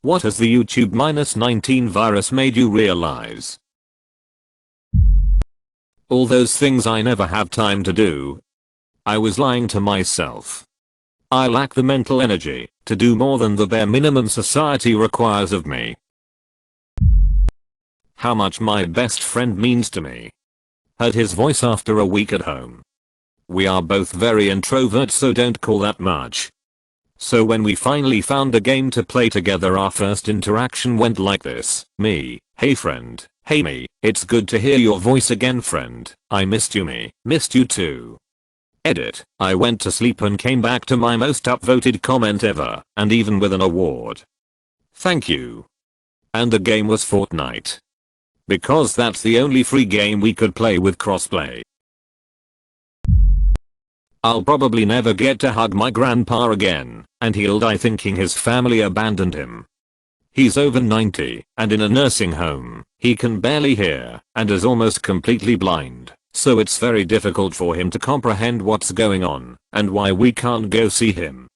What has the YouTube -19 virus made you realize? All those things I never have time to do. I was lying to myself. I lack the mental energy to do more than the bare minimum society requires of me. How much my best friend means to me. Heard his voice after a week at home. We are both very introverts, so don't call that much. So when we finally found a game to play together, our first interaction went like this. Me, hey friend, hey me, it's good to hear your voice again friend, I missed you me, missed you too. Edit, I went to sleep and came back to my most upvoted comment ever, and even with an award. Thank you. And the game was Fortnite. Because that's the only free game we could play with crossplay. I'll probably never get to hug my grandpa again, and he'll die thinking his family abandoned him. He's over 90 and in a nursing home. He can barely hear and is almost completely blind, so it's very difficult for him to comprehend what's going on and why we can't go see him.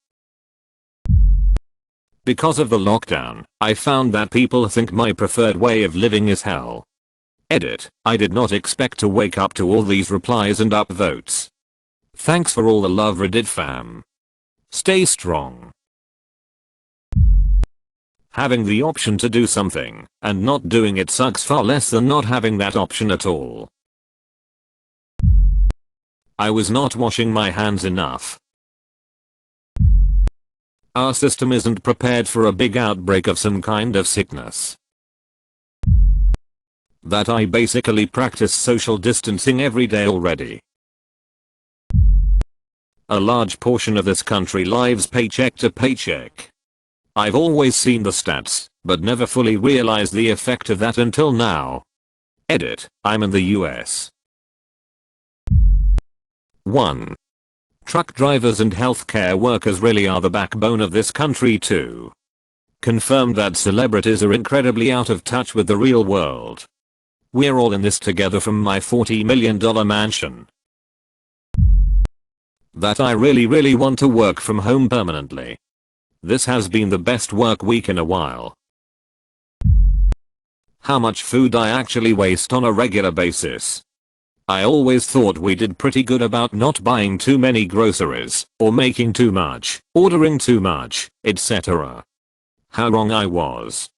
Because of the lockdown, I found that people think my preferred way of living is hell. Edit, I did not expect to wake up to all these replies and upvotes. Thanks for all the love Reddit fam. Stay strong. Having the option to do something and not doing it sucks far less than not having that option at all. I was not washing my hands enough. Our system isn't prepared for a big outbreak of some kind of sickness. That I basically practice social distancing every day already. A large portion of this country lives paycheck to paycheck. I've always seen the stats, but never fully realized the effect of that until now. Edit, I'm in the US. 1. Truck drivers and healthcare workers really are the backbone of this country too. Confirmed that celebrities are incredibly out of touch with the real world. We're all in this together from my $40 million mansion. That I really want to work from home permanently. This has been the best work week in a while. How much food I actually waste on a regular basis. I always thought we did pretty good about not buying too many groceries, or making too much, ordering too much, etc. How wrong I was.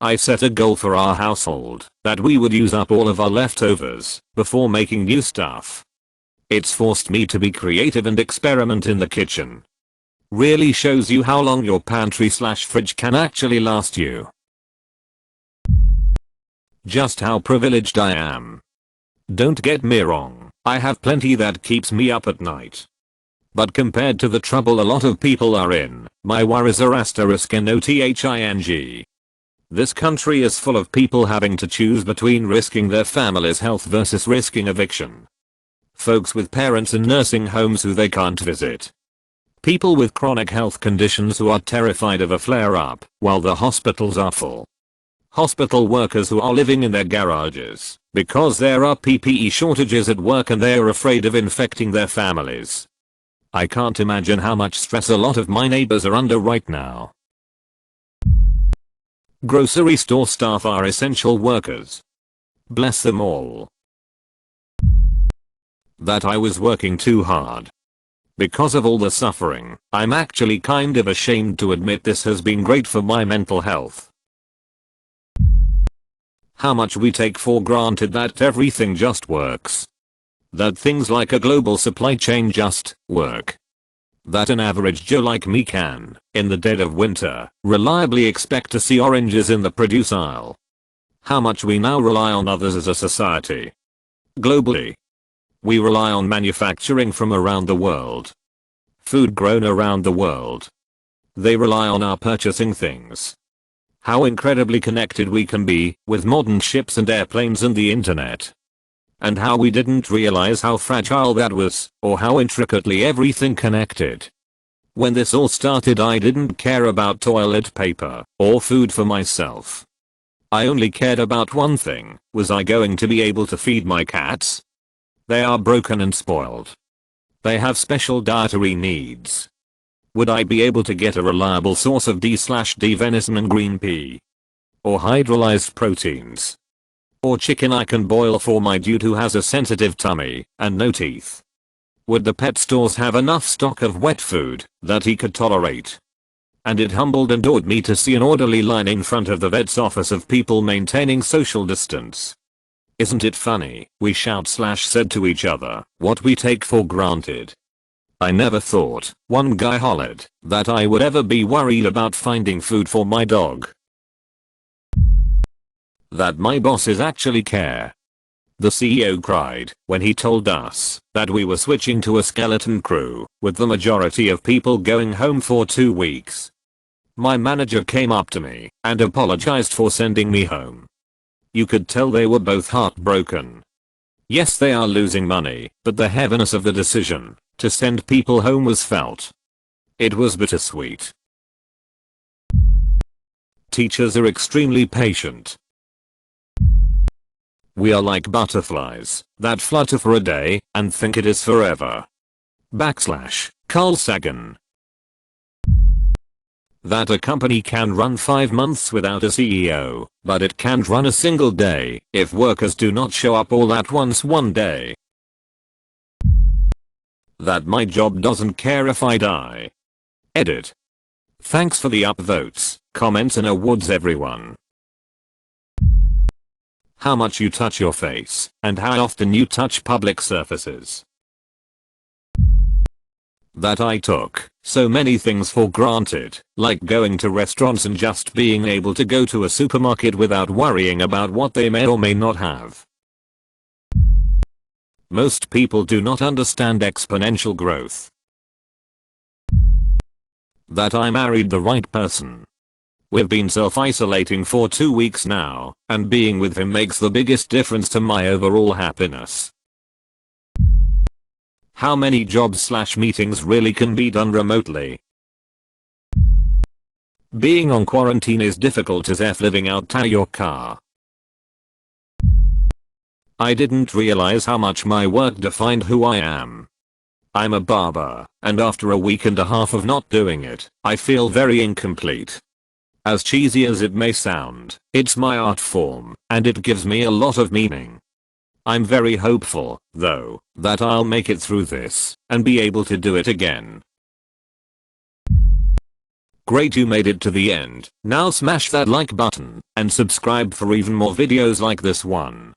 I set a goal for our household that we would use up all of our leftovers before making new stuff. It's forced me to be creative and experiment in the kitchen. Really shows you how long your pantry/fridge can actually last you. Just how privileged I am. Don't get me wrong, I have plenty that keeps me up at night. But compared to the trouble a lot of people are in, my worries are *nothing. This country is full of people having to choose between risking their family's health versus risking eviction. Folks with parents in nursing homes who they can't visit. People with chronic health conditions who are terrified of a flare-up while the hospitals are full. Hospital workers who are living in their garages because there are PPE shortages at work and they are afraid of infecting their families. I can't imagine how much stress a lot of my neighbors are under right now. Grocery store staff are essential workers. Bless them all. That I was working too hard. Because of all the suffering, I'm actually kind of ashamed to admit this has been great for my mental health. How much we take for granted that everything just works. That things like a global supply chain just work. That an average Joe like me can, in the dead of winter, reliably expect to see oranges in the produce aisle. How much we now rely on others as a society. Globally. We rely on manufacturing from around the world. Food grown around the world. They rely on our purchasing things. How incredibly connected we can be with modern ships and airplanes and the internet. And how we didn't realize how fragile that was, or how intricately everything connected. When this all started, I didn't care about toilet paper or food for myself. I only cared about one thing: was I going to be able to feed my cats? They are broken and spoiled. They have special dietary needs. Would I be able to get a reliable source of D/D venison and green pea? Or hydrolyzed proteins? Or chicken I can boil for my dude who has a sensitive tummy and no teeth? Would the pet stores have enough stock of wet food that he could tolerate? And it humbled and awed me to see an orderly line in front of the vet's office of people maintaining social distance. Isn't it funny, we said to each other what we take for granted. I never thought, one guy hollered, that I would ever be worried about finding food for my dog. That my bosses actually care. The CEO cried when he told us that we were switching to a skeleton crew, with the majority of people going home for 2 weeks. My manager came up to me and apologized for sending me home. You could tell they were both heartbroken. Yes, they are losing money, but the heaviness of the decision to send people home was felt. It was bittersweet. Teachers are extremely patient. We are like butterflies that flutter for a day and think it is forever. Carl Sagan. That a company can run 5 months without a CEO, but it can't run a single day if workers do not show up all at once one day. That my job doesn't care if I die. Edit. Thanks for the upvotes, comments and awards everyone. How much you touch your face, and how often you touch public surfaces. That I took so many things for granted, like going to restaurants and just being able to go to a supermarket without worrying about what they may or may not have. Most people do not understand exponential growth. That I married the right person. We've been self-isolating for 2 weeks now, and being with him makes the biggest difference to my overall happiness. How many jobs/meetings really can be done remotely? Being on quarantine is difficult as F living out your car. I didn't realize how much my work defined who I am. I'm a barber, and after a week and a half of not doing it, I feel very incomplete. As cheesy as it may sound, it's my art form, and it gives me a lot of meaning. I'm very hopeful, though, that I'll make it through this and be able to do it again. Great, you made it to the end. Now smash that like button and subscribe for even more videos like this one.